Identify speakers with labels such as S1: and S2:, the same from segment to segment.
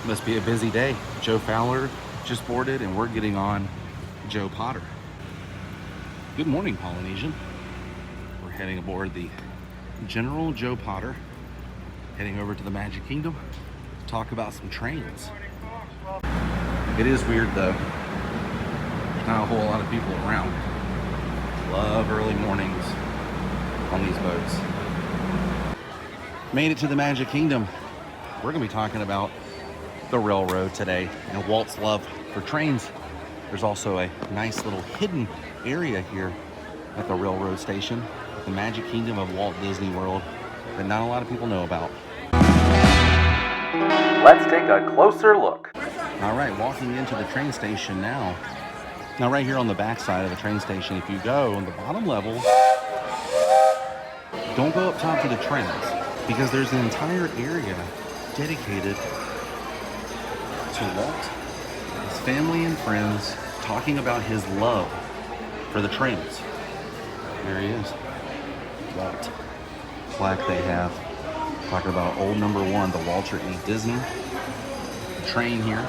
S1: Must be a busy day. Joe Fowler just boarded and we're getting on Joe Potter. Good morning, Polynesian. We're heading aboard the General Joe Potter, heading over to the Magic Kingdom to talk about some trains. It is weird though. There's not a whole lot of people around. Love early mornings on these boats. Made it to the Magic Kingdom. We're gonna be talking about the railroad today and Walt's love for trains. There's also a nice little hidden area here at the railroad station, the Magic Kingdom of Walt Disney World, that not a lot of people know about. Let's take a closer look. All right, walking into the train station now. Now right here on the back side of the train station, if you go on the bottom level, don't go up top to the trains because there's an entire area dedicated to Walt, his family and friends, talking about his love for the trains. There he is, Walt. Plaque they have, talking about old number 1, the Walter E. Disney train here.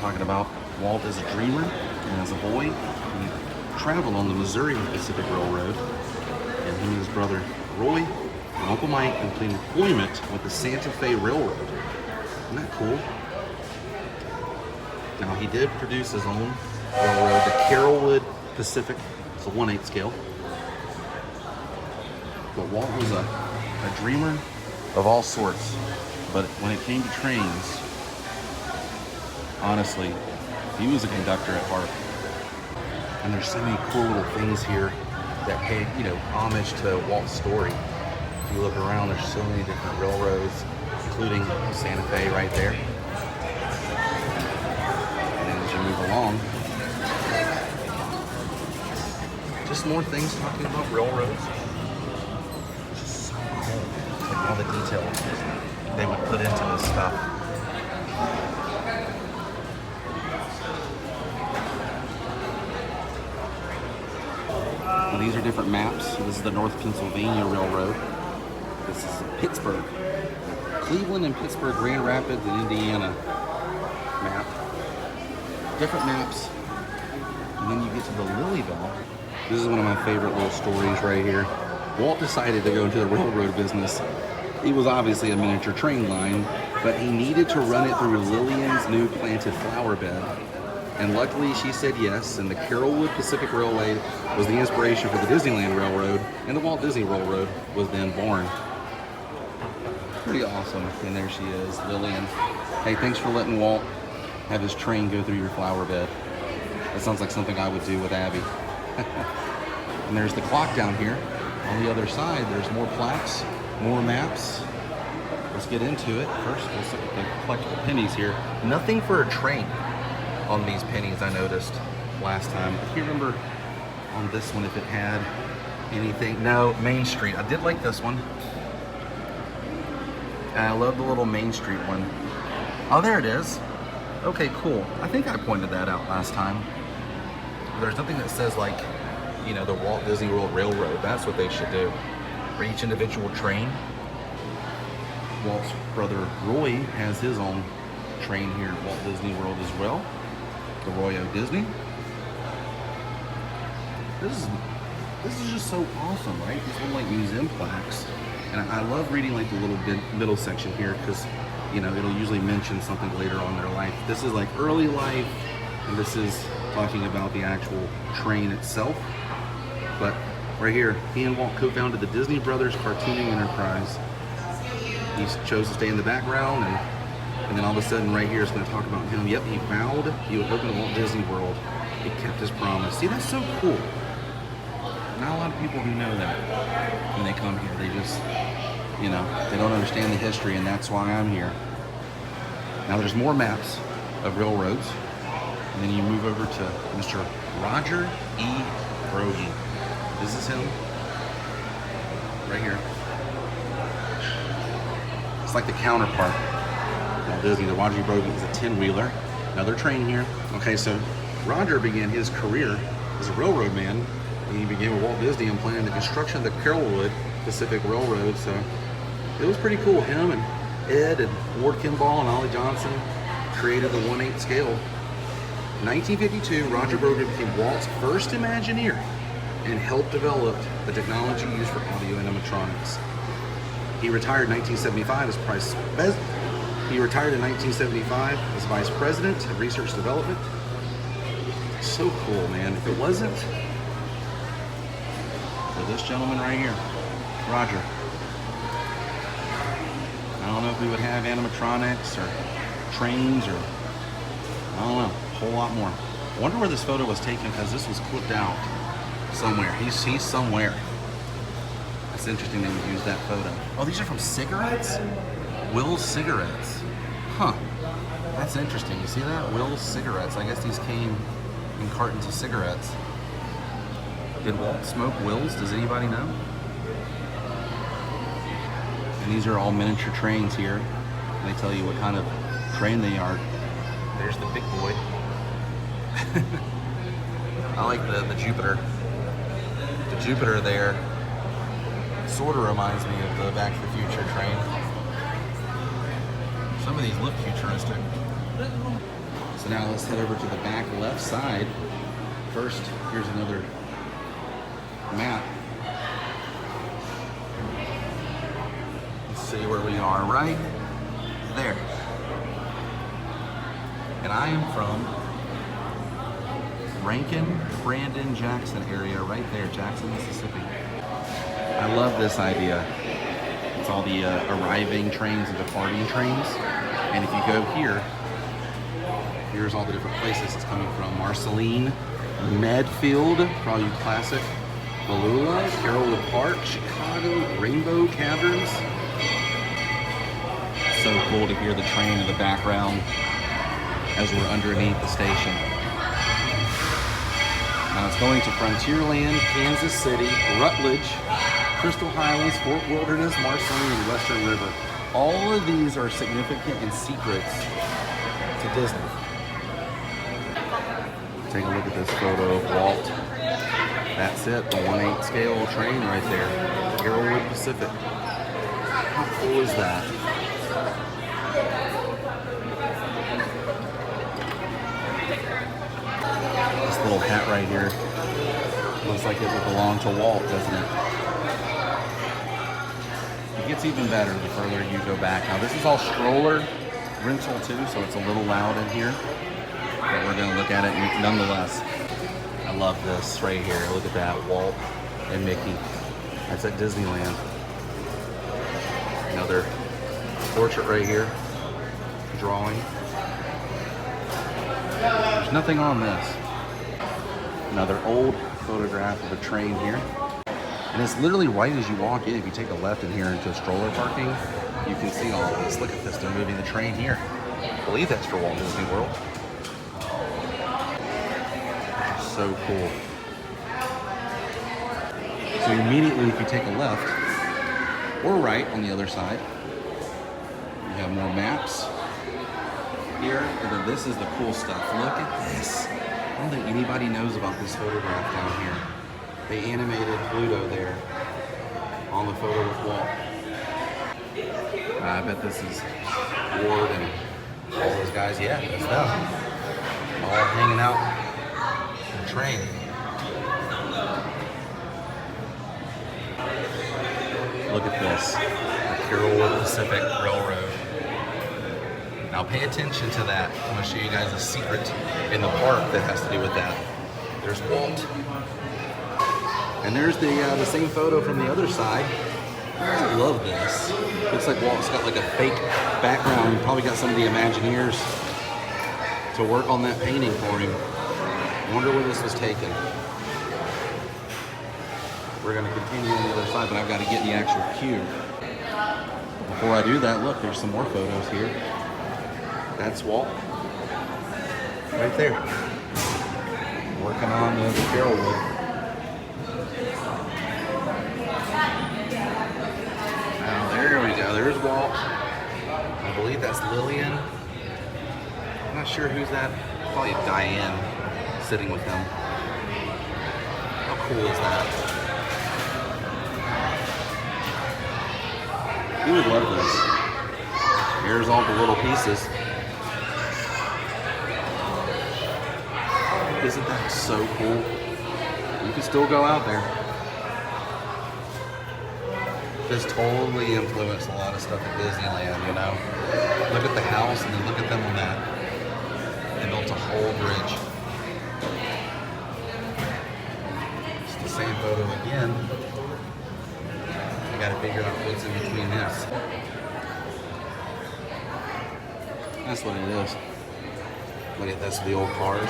S1: Talking about Walt as a dreamer and as a boy, he traveled on the Missouri Pacific Railroad, and him and his brother Roy and Uncle Mike completed employment with the Santa Fe Railroad. Isn't that cool? Now he did produce his own railroad, the Carolwood Pacific. It's a 1/8 scale. But Walt was a dreamer of all sorts. But when it came to trains, honestly, he was a conductor at heart. And there's so many cool little things here that pay, homage to Walt's story. If you look around, there's so many different railroads, including Santa Fe right there. And then as you move along, just more things talking about railroads. It's just so cool. Like all the details they would put into this stuff. Now these are different maps. This is the North Pennsylvania Railroad. This is Pittsburgh. Cleveland and Pittsburgh, Grand Rapids and Indiana map. Different maps. And then you get to the Lillyville. This is one of my favorite little stories right here. Walt decided to go into the railroad business. It was obviously a miniature train line, but he needed to run it through Lillian's new planted flower bed. And luckily she said yes, and the Carolwood Pacific Railway was the inspiration for the Disneyland Railroad, and the Walt Disney Railroad was then born. Pretty awesome. And there she is, Lillian. Hey, thanks for letting Walt have his train go through your flower bed. That sounds like something I would do with Abby. And there's the clock down here. On the other side, there's more plaques, more maps. Let's get into it. First, let's look at the collectible pennies here. Nothing for a train on these pennies, I noticed last time. I can't remember on this one if it had anything. No, Main Street. I did like this one. I love the little Main Street one. Oh, there it is. Okay, cool. I think I pointed that out last time. There's nothing that says like, the Walt Disney World Railroad. That's what they should do. For each individual train. Walt's brother Roy has his own train here at Walt Disney World as well. The Roy O. Disney. This is just so awesome, right? These little like museum plaques. And I love reading like the little middle section here because, it'll usually mention something later on in their life. This is like early life, and this is talking about the actual train itself. But right here, he and Walt co-founded the Disney Brothers Cartooning Enterprise. He chose to stay in the background, and then all of a sudden right here it's going to talk about him. Yep, he vowed he would open Walt Disney World. He kept his promise. See, that's so cool. Not a lot of people who know that when they come here. They just, they don't understand the history, and that's why I'm here. Now there's more maps of railroads, and then you move over to Mr. Roger E. Broggie. This is him right here. It's like the counterpart of Disney. The Roger E. Broggie is a 10-wheeler. Another train here. Okay, so Roger began his career as a railroad man. He began with Walt Disney and planned the construction of the Carolwood Pacific Railroad. So it was pretty cool. Him and Ed and Ward Kimball and Ollie Johnson created the 1/8 scale. In 1952, Roger Broggie became Walt's first Imagineer and helped develop the technology used for audio animatronics. He retired in 1975 as Vice President of Research Development. So cool, man. If it wasn't for this gentleman right here, Roger, I don't know if we would have animatronics or trains or, I don't know, a whole lot more. I wonder where this photo was taken, because this was clipped out somewhere. He's somewhere. It's interesting they would use that photo. Oh, these are from cigarettes? Will's cigarettes. Huh. That's interesting. You see that? Will's cigarettes. I guess these came in cartons of cigarettes. Did Walt smoke Will's? Does anybody know? And these are all miniature trains here. They tell you what kind of train they are. There's the big boy. I like the Jupiter. The Jupiter there sort of reminds me of the Back to the Future train. Some of these look futuristic. So now let's head over to the back left side. First, here's another map. Let's see where we are, right there. And I am from Rankin, Brandon, Jackson area, right there, Jackson, Mississippi. I love this idea. It's all the arriving trains and departing trains. And if you go here, here's all the different places it's coming from. Marceline, Medfield, probably classic. Ballula, Carolwood Park, Chicago, Rainbow Caverns. So cool to hear the train in the background as we're underneath the station. Now it's going to Frontierland, Kansas City, Rutledge, Crystal Highlands, Fort Wilderness, Marceline, and Western River. All of these are significant and secrets to Disney. Take a look at this photo of Walt. That's it, the 1/8 scale train right there. Carolwood Pacific. How cool is that? This little hat right here looks like it would belong to Walt, doesn't it? It gets even better the further you go back. Now this is all Stroller rental too, so it's a little loud in here, but we're going to look at it nonetheless. I love this right here. Look at that, Walt and Mickey. That's at Disneyland. Another portrait right here, drawing. There's nothing on this. Another old photograph of a train here. And it's literally right as you walk in. If you take a left in here into stroller parking, you can see all of this. Look at this, they're moving the train here. I believe that's for Walt Disney World. So cool. So immediately if you take a left or right on the other side, you have more maps here. And then this is the cool stuff. Look at this. I don't think anybody knows about this photograph down here. They animated Pluto there on the photo with Walt. I bet this is Ward and all those guys. Yeah, that's them. All hanging out in the train. Look at this, the Carolwood Pacific Railroad. Now pay attention to that. I'm gonna show you guys a secret in the park that has to do with that. There's Walt. And there's the same photo from the other side. I love this. Looks like Walt's got like a fake background. He probably got some of the Imagineers to work on that painting for him. I wonder where this was taken. We're gonna continue on the other side, but I've got to get the actual cue. Before I do that, look, there's some more photos here. That's Walt. Right there. Working on the Carolwood. Now there we go, there's Walt. I believe that's Lillian. I'm not sure who's that. Probably Diane sitting with him. How cool is that? He would love this. Here's all the little pieces. Isn't that so cool? You can still go out there. This totally influenced a lot of stuff at Disneyland, you know? Look at the house and then look at them on that. They built a whole bridge. It's the same photo again. I gotta figure out what's in between this. That's what it is. Look at this, the old cars.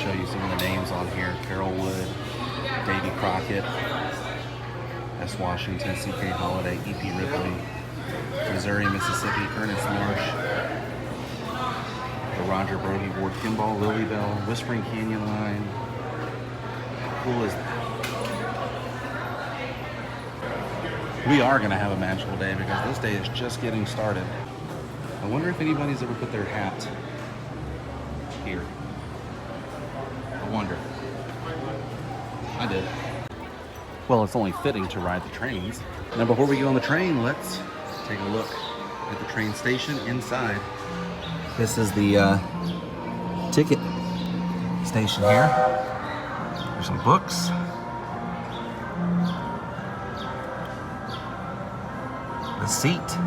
S1: Show you some of the names on here. Carolwood, Davy Crockett, S. Washington, C.K. Holiday, E.P. Ripley, Missouri, Mississippi, Ernest Marsh, the Roger Broggie, Ward Kimball, Lily Bell, Whispering Canyon Line. How cool is that? We are going to have a magical day because this day is just getting started. I wonder if anybody's ever put their hat here. I wonder. I did. Well, it's only fitting to ride the trains. Now, before we get on the train, let's take a look at the train station inside. This is the ticket station here. There's some books. The seat.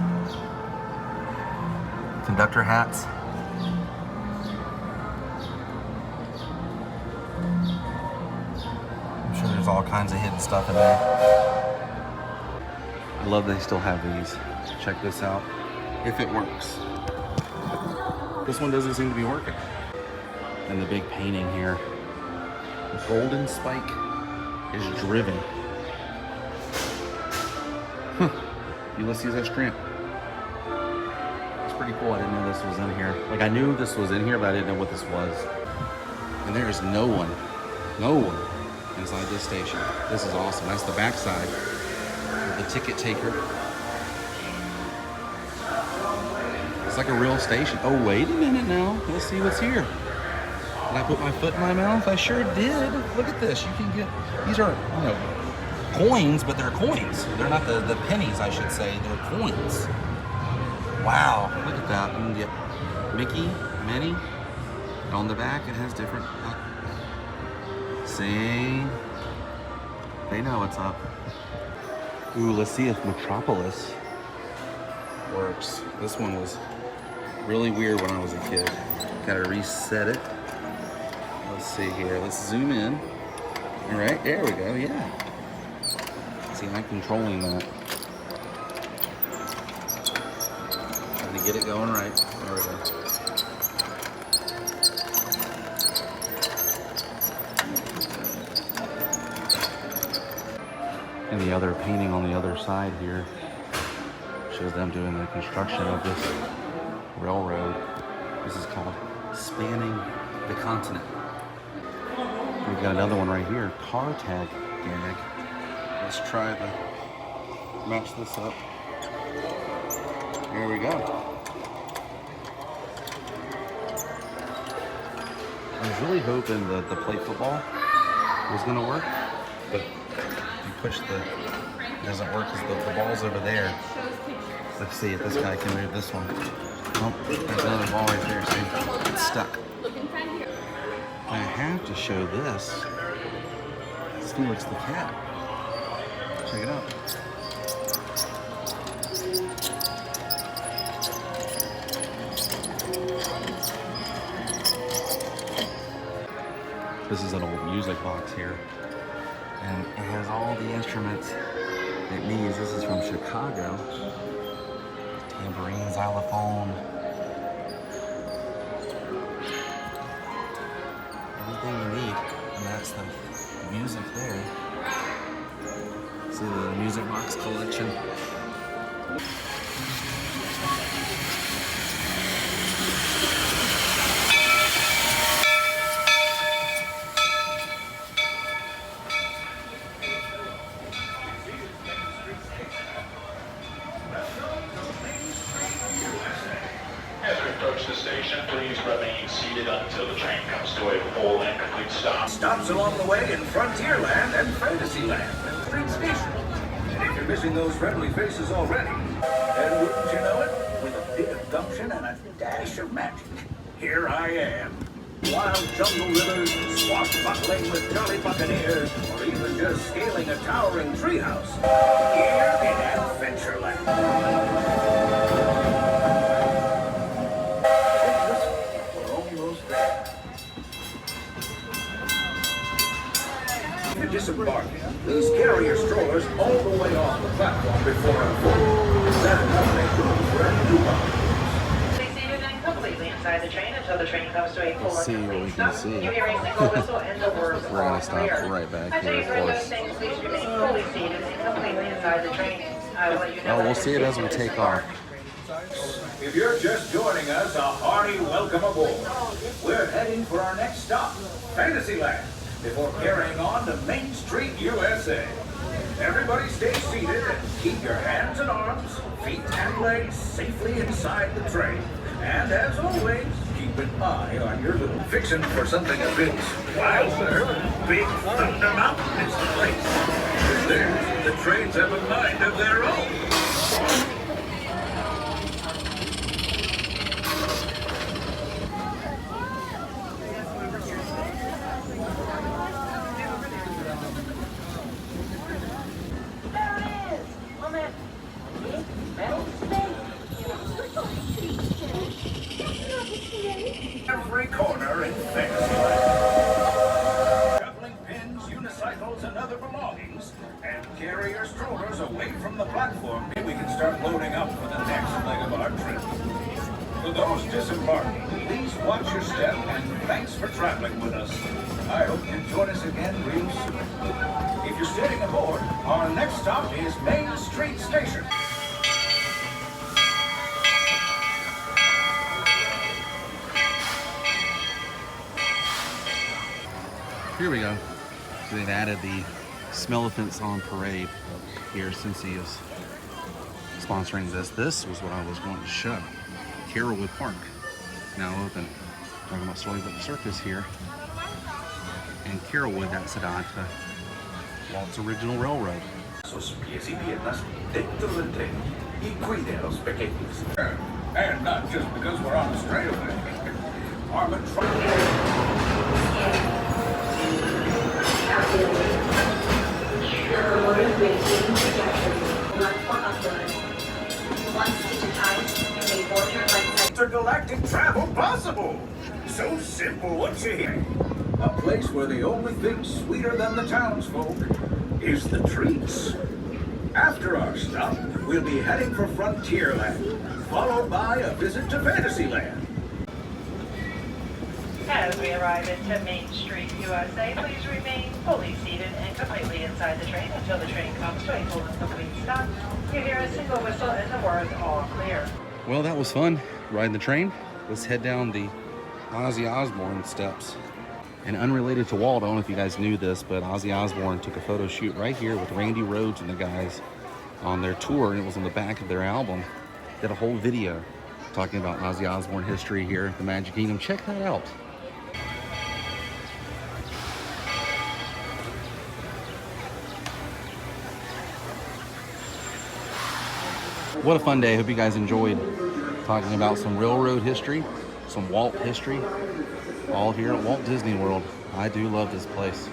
S1: Conductor hats. There's all kinds of hidden stuff in there. I love they still have these. Check this out. If it works. This one doesn't seem to be working. And the big painting here. The golden spike is driven. Ulysses S. Grant. It's pretty cool. I didn't know this was in here. Like, I knew this was in here, but I didn't know what this was. And there is no one inside this station. This is awesome. That's the backside with the ticket taker. It's like a real station. Oh, wait a minute now. Let's see what's here. Did I put my foot in my mouth? I sure did. Look at this. You can get, these are, you know, coins, but they're coins. They're not the pennies, I should say. They're coins. Wow. Look at that. You can get Mickey, Minnie. And on the back, it has different... See? They know what's up. Ooh, let's see if Metropolis works. This one was really weird when I was a kid. Gotta reset it. Let's see here. Let's zoom in. All right, there we go. Yeah. See, I'm controlling that. Trying to get it going right. There we go. And the other painting on the other side here shows them doing the construction of this railroad. This is called Spanning the Continent. We've got another one right here, car tag gag. Let's try to match this up. Here we go. I was really hoping that the plate football was gonna work, but push the, it doesn't work because the ball's over there. Let's see if this guy can move this one. Oh, there's another ball right there, see? It's stuck. I have to show this. Let's see what's the cat. Check it out. This is an old music box here. And it has all the instruments it needs. This is from Chicago. Tambourine, xylophone. Everything you need. And that's the music there. See the music box collection.
S2: As we approach the station, please remain seated until the train comes to a full and complete stop.
S3: Stops along the way in Frontierland and Fantasyland and Train Station. And if you're missing those friendly faces already, then wouldn't you know it, with a bit of gumption and a dash of magic, here I am. Wild jungle rivers, swashbuckling with jolly buccaneers, or even just scaling a towering treehouse, here in Adventureland. We're almost there. If you're disembarking, please carry your strollers all the way off the platform before unfolding. Set enough make room for any newcomers.
S4: Inside the train until the train comes to a full
S1: Let's see what we can see.
S4: You hear a single whistle and the words
S1: We're going to stop right back here, of course.
S4: Please remain fully seated and completely inside the train. I will let you know.
S1: Oh, we'll see it as we take off.
S3: If you're just joining us, a hearty welcome aboard. We're heading for our next stop, Fantasyland, before carrying on to Main Street, USA. Everybody stay seated and keep your hands and arms, feet and legs safely inside the train. And as always, keep an eye on your little fixin' for something a bit wilder. Big Thunder Mountain is the place. There, the trains have a mind of their own. Every corner in Fantasyland. Shuffling pins, unicycles, and other belongings, and carry your strollers away from the platform. We can start loading up for the next leg of our trip. For those disembarking, please watch your step, and thanks for traveling with us. I hope you join us again real soon. If you're sitting aboard, our next stop is Main Street Station.
S1: Here we go. So they've added the Smell-O-Phants on parade here since he is sponsoring this. This was what I was going to show. Carolwood Park, now open. Talking about Storybook Circus here. And Carolwood, that's a nod to Walt's original railroad.
S3: Sus pies y piernas dentro del tren y cuide a los pequeños. And not just because we're on a straightaway. Intergalactic travel possible. So simple, what you hear? A place where the only thing sweeter than the townsfolk is the treats. After our stop, we'll be heading for Frontierland, followed by a visit to Fantasyland.
S4: As we arrive into Main Street, USA, please remain fully seated and completely inside the train until the train comes to a full and complete stop. You hear a single whistle and the words all clear.
S1: Well, that was fun, riding the train. Let's head down the Ozzy Osbourne steps. And unrelated to Walt, I don't know if you guys knew this, but Ozzy Osbourne took a photo shoot right here with Randy Rhoads and the guys on their tour, and it was on the back of their album. Did a whole video talking about Ozzy Osbourne history here at the Magic Kingdom. Check that out. What a fun day. Hope you guys enjoyed talking about some railroad history, some Walt history, all here at Walt Disney World. I do love this place.